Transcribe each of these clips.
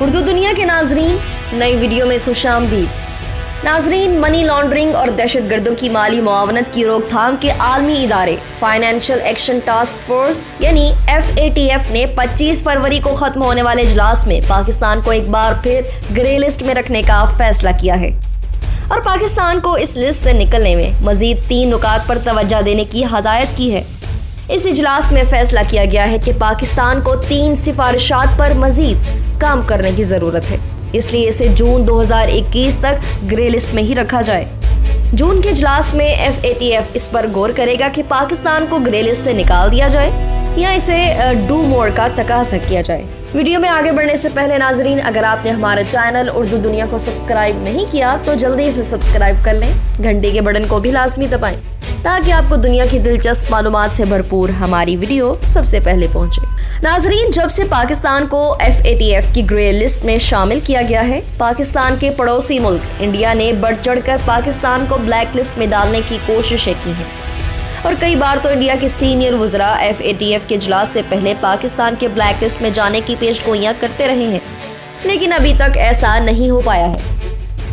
اردو دنیا کے ناظرین، نئی ویڈیو میں خوش آمدید۔ ناظرین، منی لانڈرنگ اور دہشت گردوں کی مالی معاونت کی روک تھام کے عالمی ادارے فائنینشل ایکشن ٹاسک فورس یعنی FATF نے 25 فروری کو ختم ہونے والے اجلاس میں پاکستان کو ایک بار پھر گرے لسٹ میں رکھنے کا فیصلہ کیا ہے اور پاکستان کو اس لسٹ سے نکلنے میں مزید 3 نکات پر توجہ دینے کی ہدایت کی ہے۔ اس اجلاس میں فیصلہ کیا گیا ہے کہ پاکستان کو 3 سفارشات پر مزید کام کرنے کی ضرورت ہے، اس لیے اسے جون 2021 تک گرے لسٹ میں ہی رکھا جائے۔ جون کے اجلاس میں FATF اس پر غور کرے گا کہ پاکستان کو گرے لسٹ سے نکال دیا جائے یا اسے ڈو مور کا تقاضا کیا جائے۔ ویڈیو میں آگے بڑھنے سے پہلے ناظرین، اگر آپ نے ہمارے چینل اردو دنیا کو سبسکرائب نہیں کیا تو جلدی سے سبسکرائب کر لیں، گھنٹی کے بٹن کو بھی لازمی دبائیں تاکہ آپ کو دنیا کی دلچسپ معلومات سے بھرپور ہماری ویڈیو سب سے پہلے پہنچے۔ ناظرین، جب سے پاکستان کو FATF کی گرے لسٹ میں شامل کیا گیا ہے، پاکستان کے پڑوسی ملک انڈیا نے بڑھ چڑھ کر پاکستان کو بلیک لسٹ میں ڈالنے کی کوششیں کی ہیں اور کئی بار تو انڈیا کے سینئر وزراء FATF کے اجلاس سے پہلے پاکستان کے بلیک لسٹ میں جانے کی پیش گوئیاں کرتے رہے ہیں، لیکن ابھی تک ایسا نہیں ہو پایا ہے۔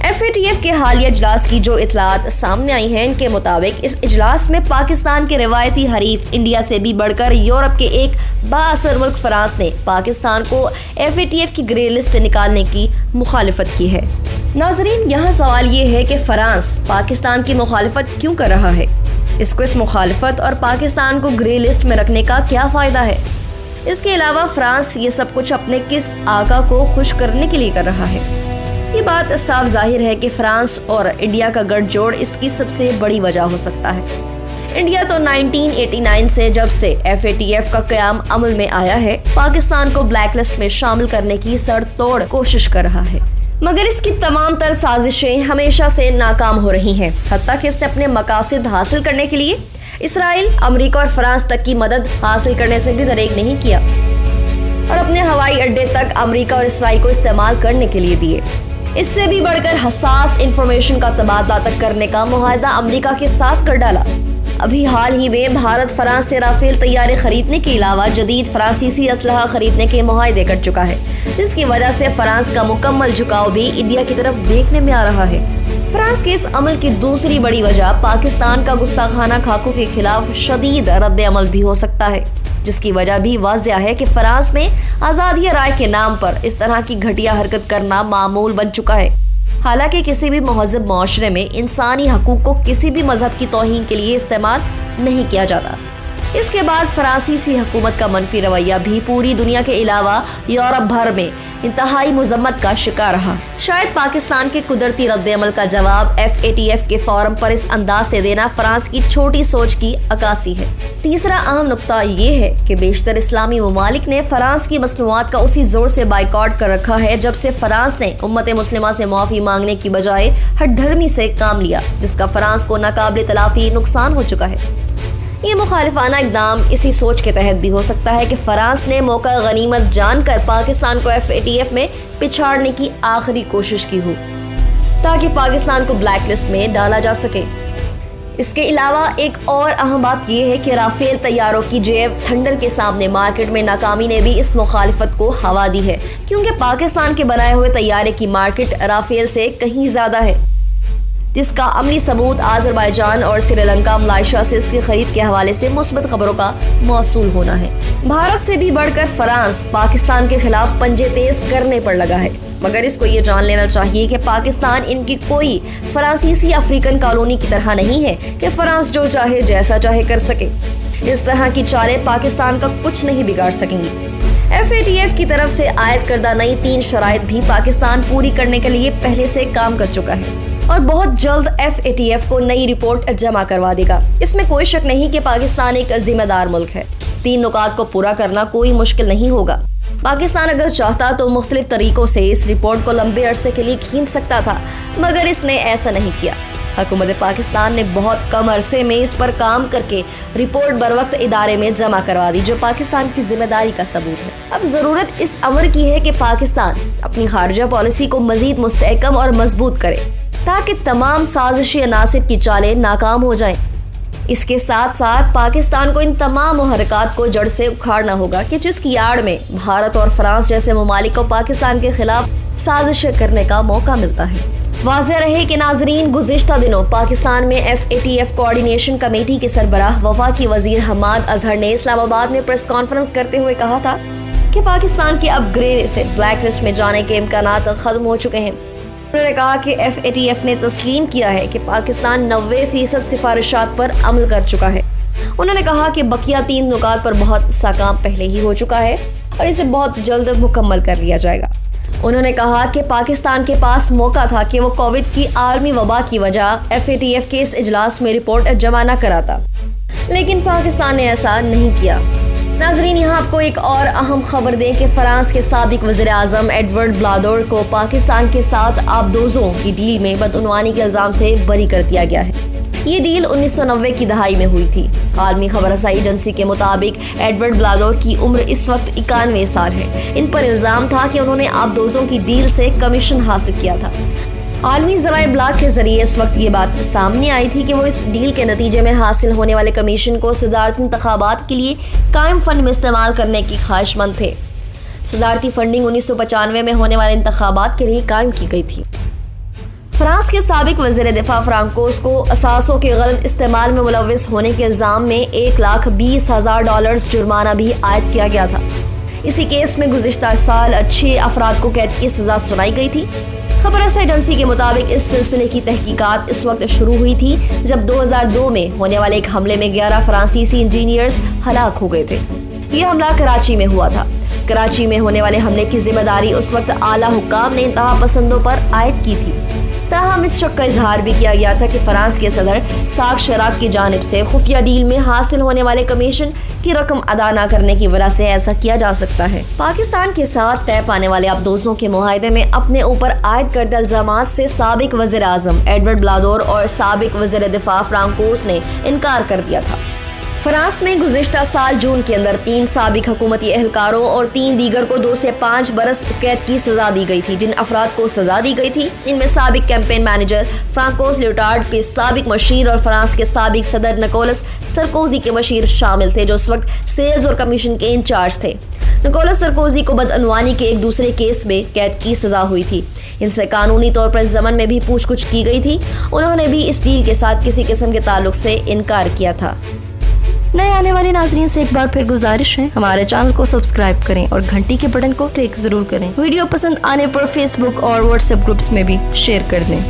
FATF کے حالیہ اجلاس کی جو اطلاعات سامنے آئی ہیں، ان کے مطابق اس اجلاس میں پاکستان کے روایتی حریف انڈیا سے بھی بڑھ کر یورپ کے ایک بااثر ملک فرانس نے پاکستان کو FATF کی گرے لسٹ سے نکالنے کی مخالفت کی ہے۔ ناظرین، یہاں سوال یہ ہے کہ فرانس پاکستان کی مخالفت کیوں کر رہا ہے؟ اس مخالفت اور پاکستان کو گرے لسٹ میں رکھنے کا کیا فائدہ ہے؟ اس کے علاوہ فرانس یہ سب کچھ اپنے کس آقا کو خوش کرنے کے لیے کر رہا ہے؟ یہ بات صاف ظاہر ہے کہ فرانس اور انڈیا کا گٹھ جوڑ اس کی سب سے بڑی وجہ ہو سکتا ہے۔ انڈیا تو 1989 سے جب سے FATF کا قیام عمل میں آیا ہے، پاکستان کو بلیک لسٹ میں شامل کرنے کی سر توڑ کوشش کر رہا ہے، مگر اس کی تمام تر سازشیں ہمیشہ سے ناکام ہو رہی ہیں، حتیٰ کہ اس نے اپنے مقاصد حاصل کرنے کے لیے اسرائیل، امریکہ اور فرانس تک کی مدد حاصل کرنے سے بھی دریغ نہیں کیا اور اپنے ہوائی اڈے تک امریکہ اور اسرائیل کو استعمال کرنے کے لیے دیے۔ اس سے بھی بڑھ کر حساس انفارمیشن کا تبادلہ تک کرنے کا معاہدہ امریکہ کے ساتھ کر ڈالا۔ ابھی حال ہی میں بھارت فرانس سے رافیل طیارے خریدنے کے علاوہ جدید فرانسیسی اسلحہ خریدنے کے معاہدے کر چکا ہے، جس کی وجہ سے فرانس کا مکمل جھکاؤ بھی انڈیا کی طرف دیکھنے میں آ رہا ہے۔ فرانس کے اس عمل کی دوسری بڑی وجہ پاکستان کا گستاخانہ خاکوں کے خلاف شدید رد عمل بھی ہو سکتا ہے، جس کی وجہ بھی واضح ہے کہ فرانس میں آزادی رائے کے نام پر اس طرح کی گھٹیا حرکت کرنا معمول بن چکا ہے۔ حالانکہ کسی بھی مہذب معاشرے میں انسانی حقوق کو کسی بھی مذہب کی توہین کے لیے استعمال نہیں کیا جاتا۔ اس کے بعد فرانسیسی حکومت کا منفی رویہ بھی پوری دنیا کے علاوہ یورپ بھر میں انتہائی مذمت کا شکار رہا۔ شاید پاکستان کے قدرتی رد عمل کا جواب FATF کے فورم پر اس انداز سے دینا فرانس کی چھوٹی سوچ کی عکاسی ہے۔ تیسرا اہم نقطہ یہ ہے کہ بیشتر اسلامی ممالک نے فرانس کی مصنوعات کا اسی زور سے بائیکاٹ کر رکھا ہے جب سے فرانس نے امت مسلمہ سے معافی مانگنے کی بجائے ہٹ دھرمی سے کام لیا، جس کا فرانس کو ناقابل تلافی نقصان ہو چکا ہے۔ یہ مخالفانہ اقدام اسی سوچ کے تحت بھی ہو سکتا ہے کہ فرانس نے موقع غنیمت جان کر پاکستان کو FATF میں پچھاڑنے کی آخری کوشش کی ہو تاکہ پاکستان کو بلیک لسٹ میں ڈالا جا سکے۔ اس کے علاوہ ایک اور اہم بات یہ ہے کہ رافیل طیاروں کی JF تھنڈر کے سامنے مارکیٹ میں ناکامی نے بھی اس مخالفت کو ہوا دی ہے، کیونکہ پاکستان کے بنائے ہوئے طیارے کی مارکیٹ رافیل سے کہیں زیادہ ہے، جس کا عملی ثبوت آذربائیجان اور سری لنکا ملائیشیا سے اس کی خرید کے حوالے سے مثبت خبروں کا موصول ہونا ہے۔ بھارت سے بھی بڑھ کر فرانس پاکستان کے خلاف پنجے تیز کرنے پر لگا ہے، مگر اس کو یہ جان لینا چاہیے کہ پاکستان ان کی کوئی فرانسیسی افریقن کالونی کی طرح نہیں ہے کہ فرانس جو چاہے جیسا چاہے کر سکے۔ اس طرح کی چالیں پاکستان کا کچھ نہیں بگاڑ سکیں گی۔ FATF کی طرف سے عائد کردہ نئی 3 شرائط بھی پاکستان پوری کرنے کے لیے پہلے سے کام کر چکا ہے اور بہت جلد FATF کو نئی رپورٹ جمع کروا دے گا۔ اس میں کوئی شک نہیں کہ پاکستان ایک ذمہ دار ملک ہے۔ 3 نکات کو پورا کرنا کوئی مشکل نہیں ہوگا۔ پاکستان اگر چاہتا تو مختلف طریقوں سے اس رپورٹ کو لمبے عرصے کے لیے کھینچ سکتا تھا، مگر اس نے ایسا نہیں کیا۔ حکومت پاکستان نے بہت کم عرصے میں اس پر کام کر کے رپورٹ بروقت ادارے میں جمع کروا دی، جو پاکستان کی ذمہ داری کا ثبوت ہے۔ اب ضرورت اس امر کی ہے کہ پاکستان اپنی خارجہ پالیسی کو مزید مستحکم اور مضبوط کرے تاکہ تمام سازشی عناصر کی چالیں ناکام ہو جائیں۔ اس کے ساتھ ساتھ پاکستان کو ان تمام محرکات کو جڑ سے اکھاڑنا ہوگا کہ جس کی آڑ میں بھارت اور فرانس جیسے ممالک کو پاکستان کے خلاف سازشیں کرنے کا موقع ملتا ہے۔ واضح رہے کہ ناظرین، گزشتہ دنوں پاکستان میں FATF کوارڈینیشن کمیٹی کے سربراہ وفاقی وزیر حماد اظہر نے اسلام آباد میں پریس کانفرنس کرتے ہوئے کہا تھا کہ پاکستان کے اب گرے سے بلیک لسٹ میں جانے کے امکانات ختم ہو چکے ہیں۔ انہوں نے کہا کہ FATF نے تسلیم کیا ہے کہ پاکستان 90% سفارشات پر عمل کر چکا ہے۔ انہوں نے کہا کہ بقیہ 3 نکات پر بہت سا کام پہلے ہی ہو چکا ہے اور اسے بہت جلد مکمل کر لیا جائے گا۔ انہوں نے کہا کہ پاکستان کے پاس موقع تھا کہ وہ کووڈ کی عالمی وبا کی وجہ FATF کے اس اجلاس میں رپورٹ جمع نہ کراتا، لیکن پاکستان نے ایسا نہیں کیا۔ ناظرین، یہاں آپ کو ایک اور اہم خبر دیں کہ فرانس کے سابق وزیر اعظم ایڈورڈ بلادور کو پاکستان کے ساتھ آبدوزوں کی ڈیل میں بدعنوانی کے الزام سے بری کر دیا گیا ہے۔ یہ ڈیل 1990 کی دہائی میں ہوئی تھی۔ عالمی خبر رسائی ایجنسی کے مطابق ایڈورڈ بلادور کی عمر اس وقت 91 سال ہے۔ ان پر الزام تھا کہ انہوں نے آبدوزوں کی ڈیل سے کمیشن حاصل کیا تھا۔ عالمی ذرائع ابلاغ کے ذریعے اس وقت یہ بات سامنے آئی تھی کہ وہ اس ڈیل کے نتیجے میں حاصل ہونے والے کمیشن کو صدارتی انتخابات کے لیے قائم فنڈ میں استعمال کرنے کی خواہش مند تھے۔ صدارتی فنڈنگ 1995 میں ہونے والے انتخابات کے لیے قائم کی گئی تھی۔ فرانس کے سابق وزیر دفاع فرانکوس کو اثاثوں کے غلط استعمال میں ملوث ہونے کے الزام میں $1,20,000 جرمانہ بھی عائد کیا گیا تھا۔ اسی کیس میں گزشتہ سال 6 افراد کو قید کی سزا سنائی گئی تھی۔ خبر رسائی ایجنسی کے مطابق اس سلسلے کی تحقیقات اس وقت شروع ہوئی تھی جب 2002 میں ہونے والے ایک حملے میں 11 فرانسیسی انجینئرز ہلاک ہو گئے تھے۔ یہ حملہ کراچی میں ہوا تھا۔ کراچی میں ہونے والے حملے کی ذمہ داری اس وقت اعلیٰ حکام نے انتہا پسندوں پر عائد کی تھی۔ تاہم اس شک کا اظہار بھی کیا گیا تھا کہ فرانس کے صدر ساک شراک کی جانب سے خفیہ ڈیل میں حاصل ہونے والے کمیشن کی رقم ادا نہ کرنے کی وجہ سے ایسا کیا جا سکتا ہے۔ پاکستان کے ساتھ طے پانے والے آبدوزوں کے معاہدے میں اپنے اوپر عائد کردہ الزامات سے سابق وزیر اعظم ایڈورڈ بلادور اور سابق وزیر دفاع فرانکوس نے انکار کر دیا تھا۔ فرانس میں گزشتہ سال جون کے اندر 3 سابق حکومتی اہلکاروں اور 3 دیگر کو 2 سے 5 برس قید کی سزا دی گئی تھی۔ جن افراد کو سزا دی گئی تھی ان میں سابق کیمپین مینیجر فرانکوس لیوٹارڈ کے سابق مشیر اور فرانس کے سابق صدر نکولس سرکوزی کے مشیر شامل تھے، جو اس وقت سیلز اور کمیشن کے انچارج تھے۔ نکولس سرکوزی کو بدعنوانی کے ایک دوسرے کیس میں قید کی سزا ہوئی تھی۔ ان سے قانونی طور پر اس زمن میں بھی پوچھ گچھ کی گئی تھی۔ انہوں نے بھی اس ڈیل کے ساتھ کسی قسم کے تعلق سے انکار کیا تھا۔ نئے آنے والے ناظرین سے ایک بار پھر گزارش ہے، ہمارے چینل کو سبسکرائب کریں اور گھنٹی کے بٹن کو کلک ضرور کریں۔ ویڈیو پسند آنے پر فیس بک اور واٹس ایپ گروپس میں بھی شیئر کر دیں۔